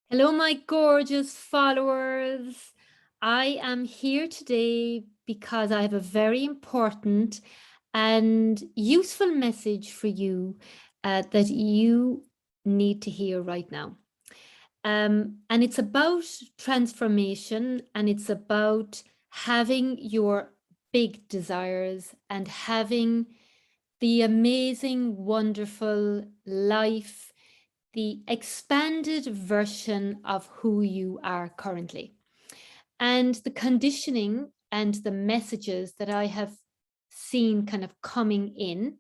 Hello, my gorgeous followers. I am here today because I have a very important and useful message for you that you need to hear right now. And it's about transformation, and it's about having your big desires and having the amazing, wonderful life, the expanded version of who you are currently. And the conditioning and the messages that I have seen kind of coming in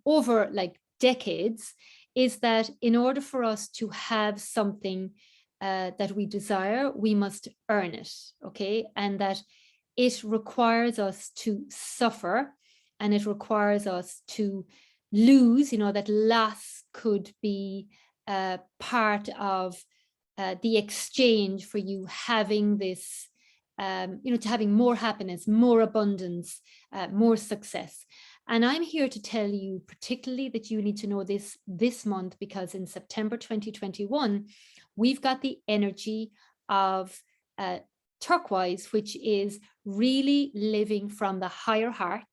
over like decades is that in order for us to have something that we desire, we must earn it, okay? And that it requires us to suffer, and it requires us to lose, that loss could be part of the exchange for you having this, to having more happiness, more abundance, more success. And I'm here to tell you particularly that you need to know this month, because in September 2021, we've got the energy of turquoise, which is really living from the higher heart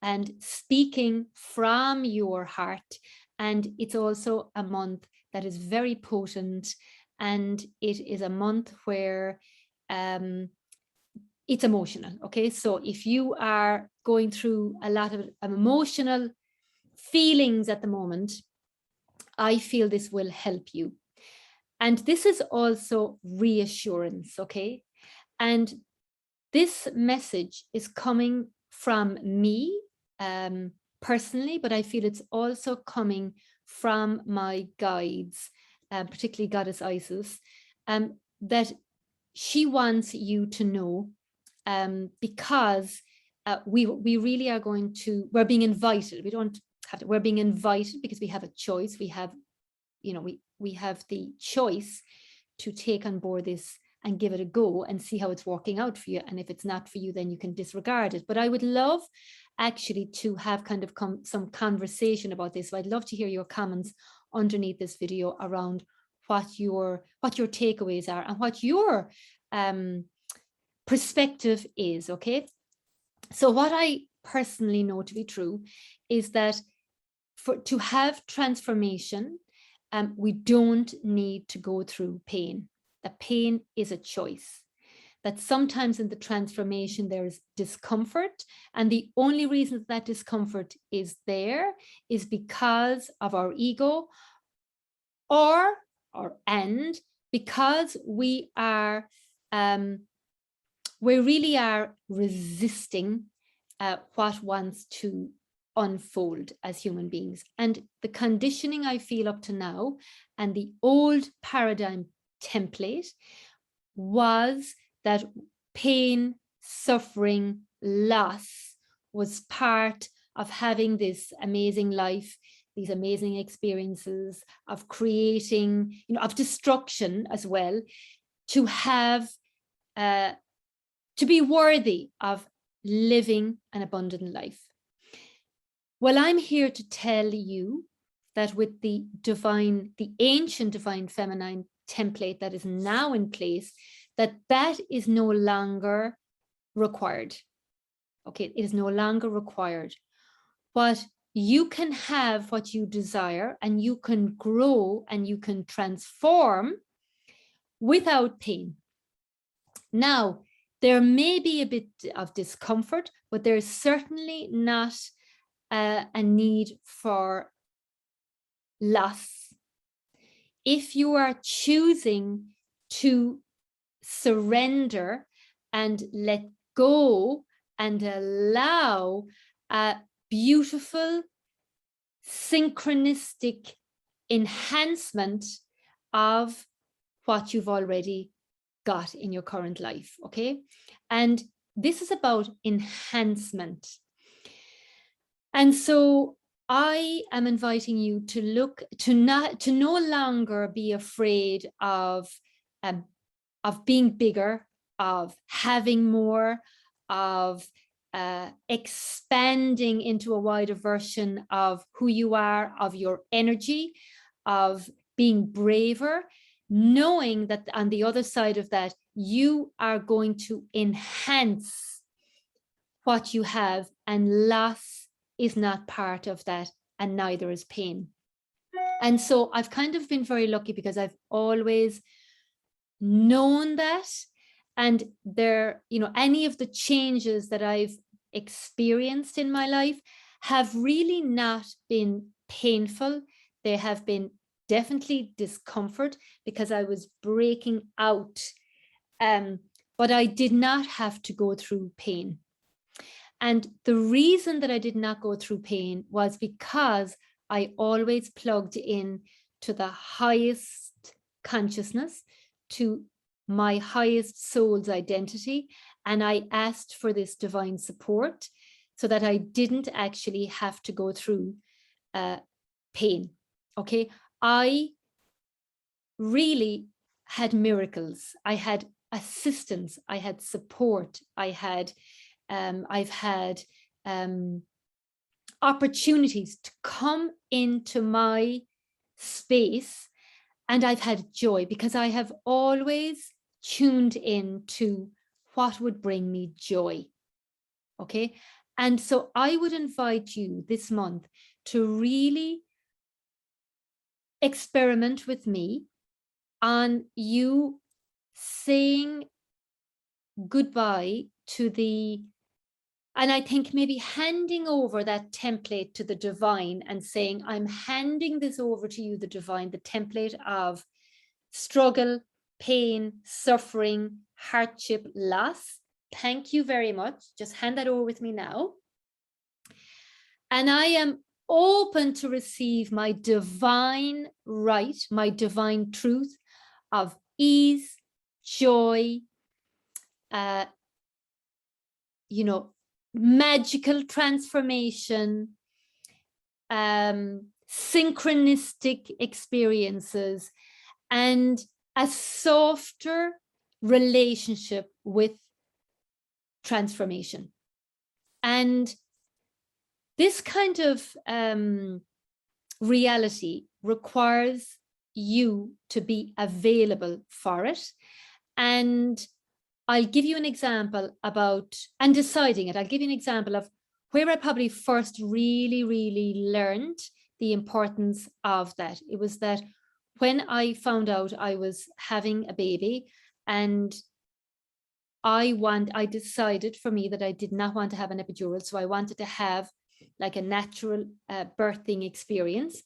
and speaking from your heart. And it's also a month that is very potent, and it is a month where it's emotional. Okay, so if you are going through a lot of emotional feelings at the moment, I feel this will help you. And this is also reassurance. Okay, and this message is coming from me personally, but I feel it's also coming from my guides, particularly Goddess Isis, that she wants you to know, because we really are going to, we're being invited. We don't have to, we're being invited because we have a choice. We have, we have the choice to take on board this and give it a go and see how it's working out for you. And if it's not for you, then you can disregard it. But I would love actually to have kind of some conversation about this. So I'd love to hear your comments underneath this video around what your takeaways are and what your perspective is. Okay, so what I personally know to be true is that to have transformation, we don't need to go through pain. The pain is a choice. That sometimes in the transformation there is discomfort, and the only reason that discomfort is there is because of our ego, and because we really are resisting what wants to unfold as human beings. And the conditioning I feel up to now, and the old paradigm template, was that pain, suffering, loss was part of having this amazing life, these amazing experiences of creating, of destruction as well, to have, to be worthy of living an abundant life. Well, I'm here to tell you that with the ancient divine feminine template that is now in place, that is no longer required. Okay, it is no longer required. But you can have what you desire, and you can grow and you can transform without pain. Now, there may be a bit of discomfort, but there's certainly not a need for loss. If you are choosing to surrender and let go and allow a beautiful synchronistic enhancement of what you've already got in your current life. Okay, and this is about enhancement. And so I am inviting you to look to no longer be afraid of being bigger, of having more, of expanding into a wider version of who you are, of your energy, of being braver. knowing that on the other side of that, you are going to enhance what you have, and loss is not part of that, and neither is pain. And so I've kind of been very lucky because I've always known that. And there, you know, any of the changes that I've experienced in my life have really not been painful. They have been definitely discomfort because I was breaking out. But I did not have to go through pain. And the reason that I did not go through pain was because I always plugged in to the highest consciousness, to my highest soul's identity. And I asked for this divine support so that I didn't actually have to go through pain. Okay. I really had miracles. I had assistance. I had support. I've had opportunities to come into my space, and I've had joy because I have always tuned in to what would bring me joy. Okay. And so I would invite you this month to really experiment with me on you saying goodbye to the, and I think maybe handing over that template to the divine and saying, I'm handing this over to you, the divine, the template of struggle, pain, suffering, hardship, loss. Thank you very much. Just hand that over with me now. And I am open to receive my divine right, my divine truth of ease, joy, you know, magical transformation, synchronistic experiences, and a softer relationship with transformation. And this kind of reality requires you to be available for it. And I'll give you an example about, and deciding it, I'll give you an example of where I probably first really learned the importance of that. It was that when I found out I was having a baby, and I decided for me that I did not want to have an epidural. So I wanted to have like a natural birthing experience.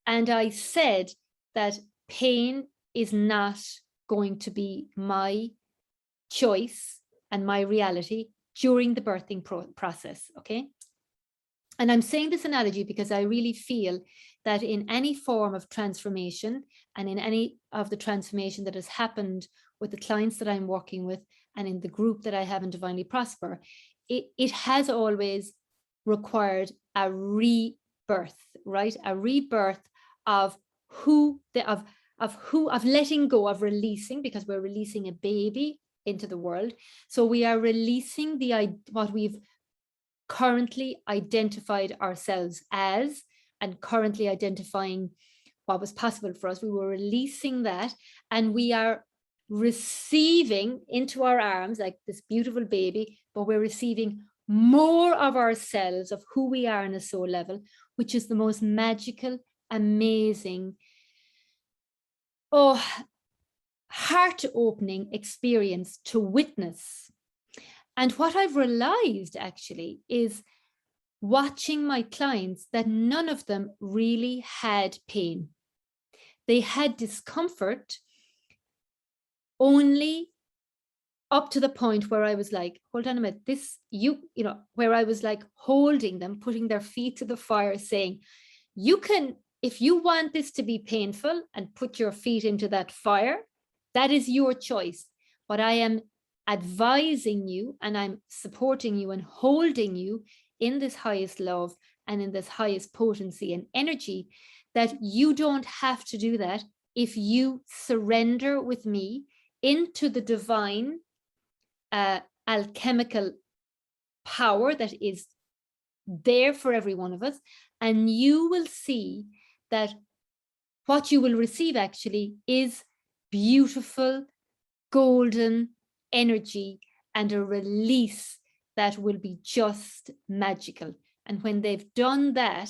And I said that pain is not going to be my choice and my reality during the birthing process. Okay. And I'm saying this analogy because I really feel that in any form of transformation, and in any of the transformation that has happened with the clients that I'm working with, and in the group that I have in Divinely Prosper, it has always required a rebirth, right? A rebirth of letting go, of releasing, because we're releasing a baby into the world. So we are releasing what we've currently identified ourselves as, and currently identifying what was possible for us. We were releasing that, and we are receiving into our arms like this beautiful baby, but we're receiving more of ourselves, of who we are on a soul level, which is the most magical, amazing, heart-opening experience to witness. And what I've realized actually is, watching my clients, that none of them really had pain. They had discomfort only up to the point where I was like, hold on a minute, where I was like holding them, putting their feet to the fire, saying, you can, if you want this to be painful and put your feet into that fire, that is your choice. But I am advising you, and I'm supporting you and holding you in this highest love and in this highest potency and energy, that you don't have to do that if you surrender with me into the divine alchemical power that is there for every one of us. And you will see that what you will receive actually is beautiful golden energy and a release that will be just magical. And when they've done that,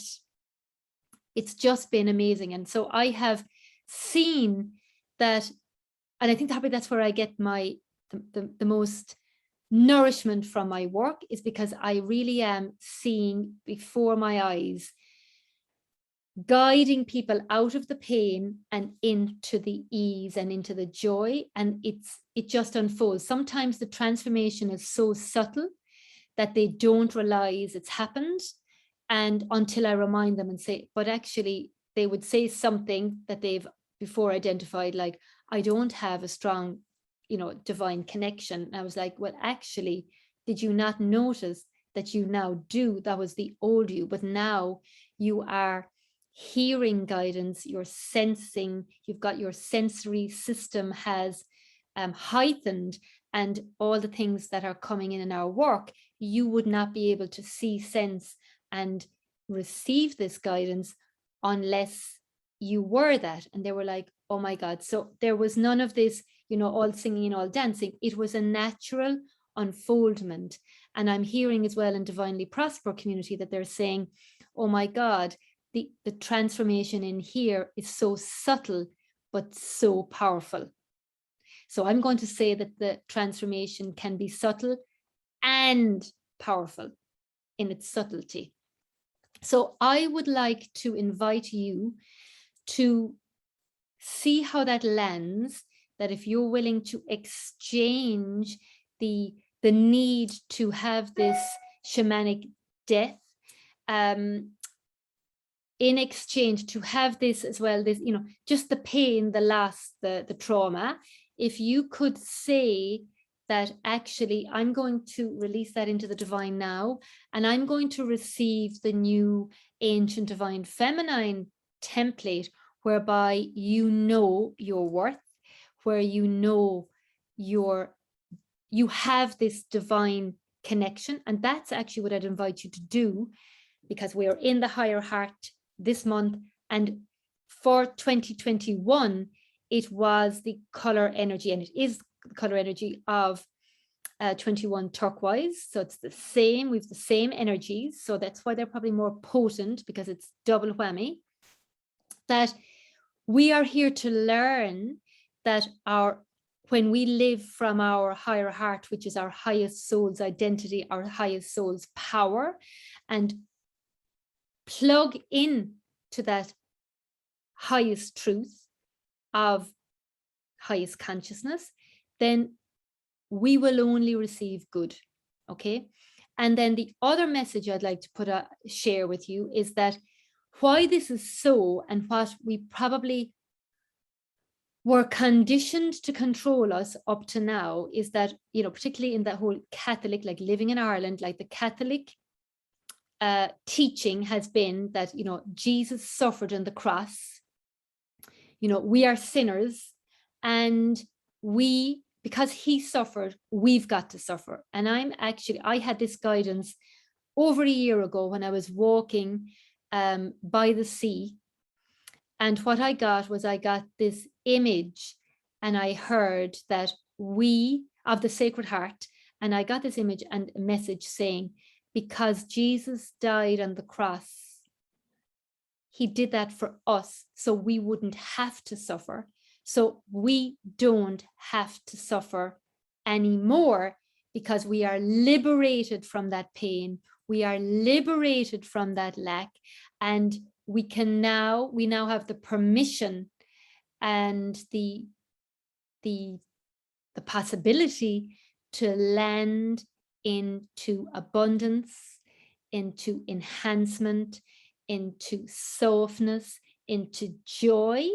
it's just been amazing. And so I have seen that, and I think probably that's where I get the most nourishment from my work, is because I really am seeing before my eyes, guiding people out of the pain and into the ease and into the joy. And it just unfolds. Sometimes the transformation is so subtle that they don't realize it's happened. And until I remind them and say, but actually they would say something that they've before identified, like, I don't have a strong, divine connection. And I was like, well, actually, did you not notice that you now do? That was the old you, but now you are hearing guidance, you're sensing, you've got your sensory system has heightened, and all the things that are coming in our work, you would not be able to see, sense, and receive this guidance unless you were that. And they were like, oh my God. So there was none of this, all singing and all dancing. It was a natural unfoldment. And I'm hearing as well in Divinely Prosper community that they're saying, oh my God, the transformation in here is so subtle, but so powerful. So I'm going to say that the transformation can be subtle and powerful in its subtlety. So I would like to invite you to see how that lands, that if you're willing to exchange the need to have this shamanic death, in exchange to have this as well, this, just the pain, the loss, the trauma, if you could say that actually I'm going to release that into the divine now, and I'm going to receive the new ancient divine feminine template, whereby you know your worth, where you have this divine connection. And that's actually what I'd invite you to do, because we are in the higher heart this month, and for 2021 it was the color energy, and it is the color energy of 21 turquoise. So it's the same, we've the same energies, so that's why they're probably more potent, because it's double whammy. That we are here to learn that when we live from our higher heart, which is our highest soul's identity, our highest soul's power, and plug in to that highest truth of highest consciousness, then we will only receive good. Okay. And then the other message I'd like to share with you is that why this is so, and what we probably were conditioned to control us up to now, is that, particularly in that whole Catholic, like living in Ireland, like the Catholic teaching has been that, Jesus suffered on the cross, we are sinners, and because he suffered, we've got to suffer. And I had this guidance over a year ago when I was walking by the sea, and what I got this image, and I heard that of the Sacred Heart, and I got this image and a message saying, because Jesus died on the cross, he did that for us, so we wouldn't have to suffer. So we don't have to suffer anymore, because we are liberated from that pain. We are liberated from that lack. And we now have the permission and the possibility to land into abundance, into enhancement, into softness, into joy.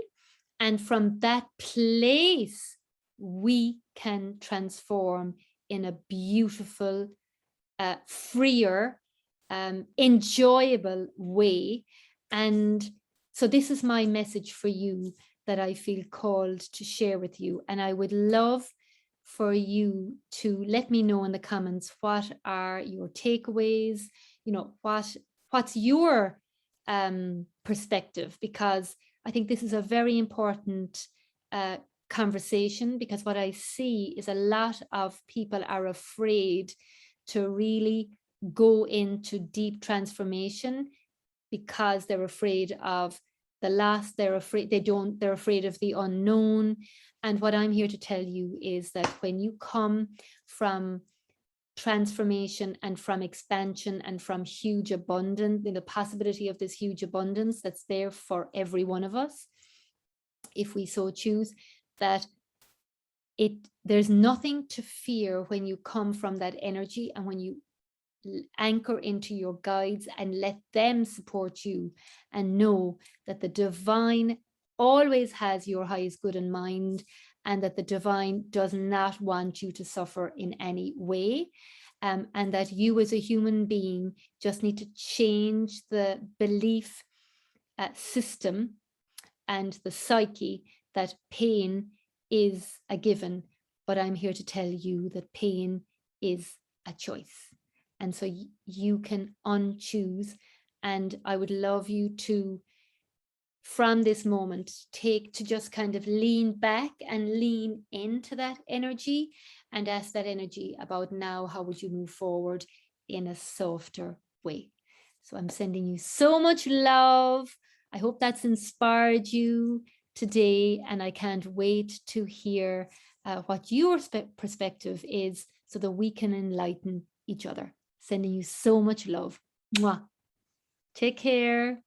And from that place, we can transform in a beautiful, freer, enjoyable way. And so this is my message for you that I feel called to share with you. And I would love for you to let me know in the comments, what are your takeaways? What's your perspective? Because I think this is a very important conversation, because what I see is a lot of people are afraid to really go into deep transformation because they're afraid of the loss, they're afraid of the unknown. And what I'm here to tell you is that when you come from transformation and from expansion and from huge abundance, the possibility of this huge abundance that's there for every one of us, if we so choose, that there's nothing to fear when you come from that energy, and when you anchor into your guides and let them support you, and know that the divine always has your highest good in mind, and that the divine does not want you to suffer in any way, and that you as a human being just need to change the belief system and the psyche that pain is a given. But I'm here to tell you that pain is a choice. And so you can unchoose. And I would love you to, from this moment, take to just kind of lean back and lean into that energy and ask that energy about now, how would you move forward in a softer way? So I'm sending you so much love. I hope that's inspired you today, and I can't wait to hear what your perspective is, so that we can enlighten each other. Sending you so much love. Mwah. Take care.